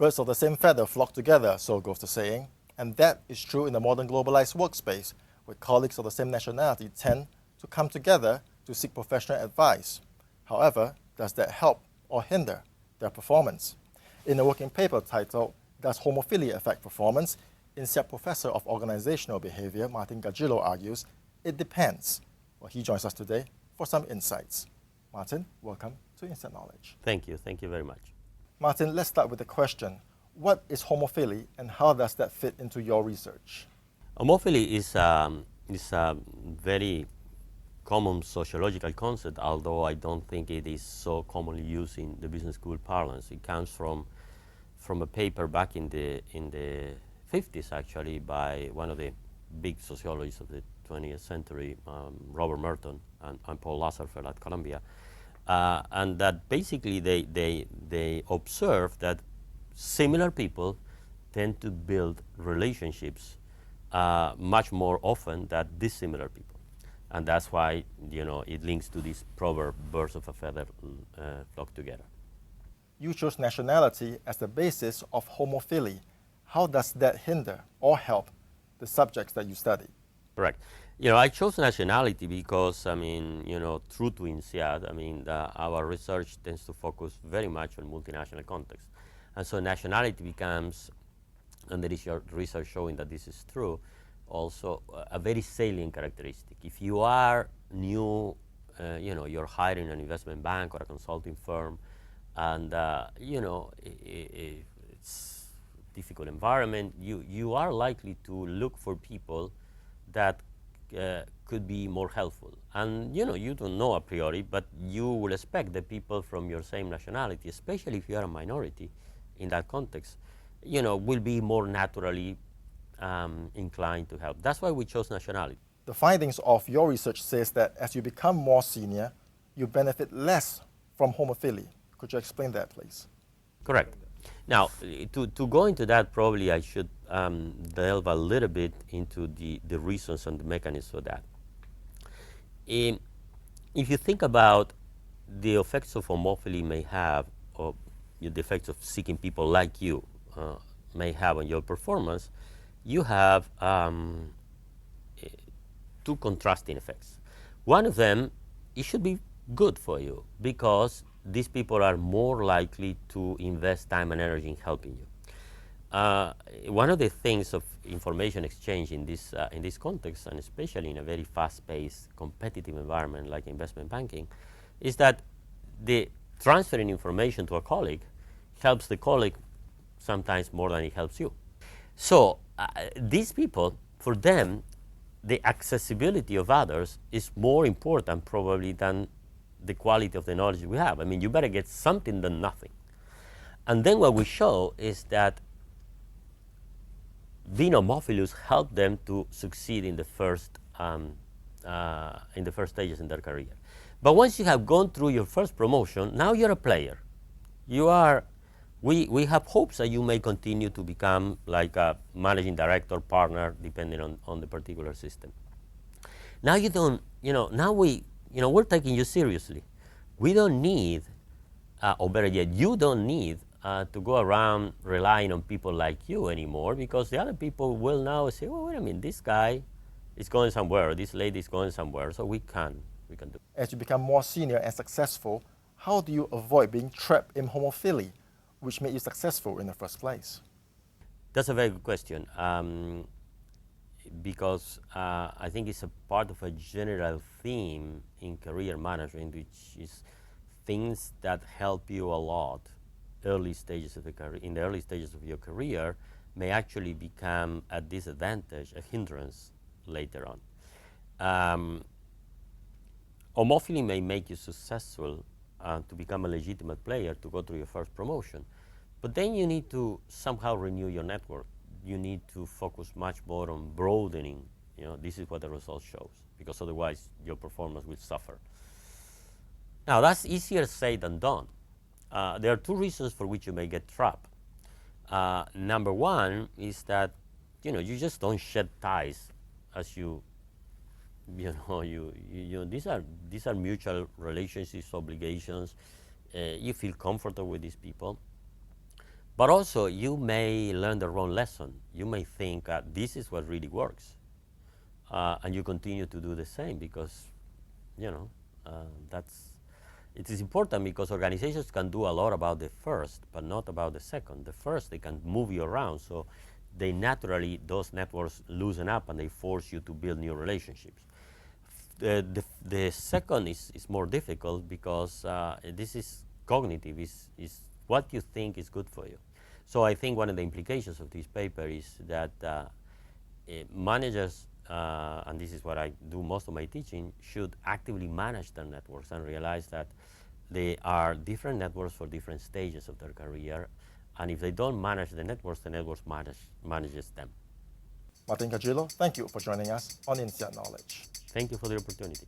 Birds of the same feather flock together, so goes the saying, and that is true in the modern globalized workspace, where colleagues of the same nationality tend to come together to seek professional advice. However, does that help or hinder their performance? In a working paper titled, Does Homophily Affect Performance? INSEAD Professor of Organizational Behavior Martin Gargiulo argues, it depends. Well, he joins us today for some insights. Martin, welcome to INSEAD Knowledge. Thank you very much. Martin, let's start with the question. What is homophily and how does that fit into your research? Homophily is a very common sociological concept, although I don't think it is so commonly used in the business school parlance. It comes from a paper back in the 50s, actually, by one of the big sociologists of the 20th century, Robert Merton and Paul Lasserfeld at Columbia. And that basically they observe that similar people tend to build relationships much more often than dissimilar people. And that's why, it links to this proverb, birds of a feather flock together. You chose nationality as the basis of homophily. How does that hinder or help the subjects that you study? Correct. I chose nationality because, true to INSEAD, our research tends to focus very much on multinational context. And so nationality becomes, and there is research showing that this is true, also a very salient characteristic. If you are new, you're hiring an investment bank or a consulting firm, and, it's a difficult environment, you are likely to look for people that could be more helpful. And you don't know a priori, but you will expect the people from your same nationality, especially if you are a minority in that context, will be more naturally inclined to help. That's why we chose nationality. The findings of your research says that as you become more senior, you benefit less from homophily. Could you explain that, please? Correct. Now, to go into that, probably I should delve a little bit into the reasons and the mechanisms for that. If you think about the effects of homophily may have, or the effects of seeking people like you may have on your performance, you have two contrasting effects. One of them, it should be good for you because these people are more likely to invest time and energy in helping you. One of the things of information exchange in this context, and especially in a very fast-paced, competitive environment like investment banking, is that the transferring information to a colleague helps the colleague sometimes more than it helps you. So these people, for them, the accessibility of others is more important probably than the quality of the knowledge we have. You better get something than nothing. And then what we show is that being homophilous help them to succeed in the first stages in their career. But once you have gone through your first promotion, now you're a player. We have hopes that you may continue to become like a managing director, partner, depending on the particular system. Now you don't, now we're taking you seriously. We don't need, or better yet, you don't need to go around relying on people like you anymore, because the other people will now say, well, wait a minute, this guy is going somewhere, or this lady is going somewhere, so we can do. As you become more senior and successful, how do you avoid being trapped in homophily, which made you successful in the first place? That's a very good question, because I think it's a part of a general theme in career management, which is things that help you a lot early stages of the career, in the early stages of your career, may actually become a disadvantage, a hindrance later on. Homophily may make you successful to become a legitimate player, to go through your first promotion. But then you need to somehow renew your network. You need to focus much more on broadening. This is what the result shows, because otherwise your performance will suffer. Now, that's easier said than done. There are two reasons for which you may get trapped. Number one is that you just don't shed ties as these are mutual relationships, obligations. You feel comfortable with these people. But also, you may learn the wrong lesson. You may think this is what really works, and you continue to do the same because, you know, that's it is important because organizations can do a lot about the first, but not about the second. The first, they can move you around, so they naturally, those networks loosen up and they force you to build new relationships. The second is more difficult because this is cognitive, is what you think is good for you. So I think one of the implications of this paper is that managers, and this is what I do most of my teaching, should actively manage their networks and realize that they are different networks for different stages of their career. And if they don't manage the networks manages them. Martin Gargiulo, thank you for joining us on INSEAD Knowledge. Thank you for the opportunity.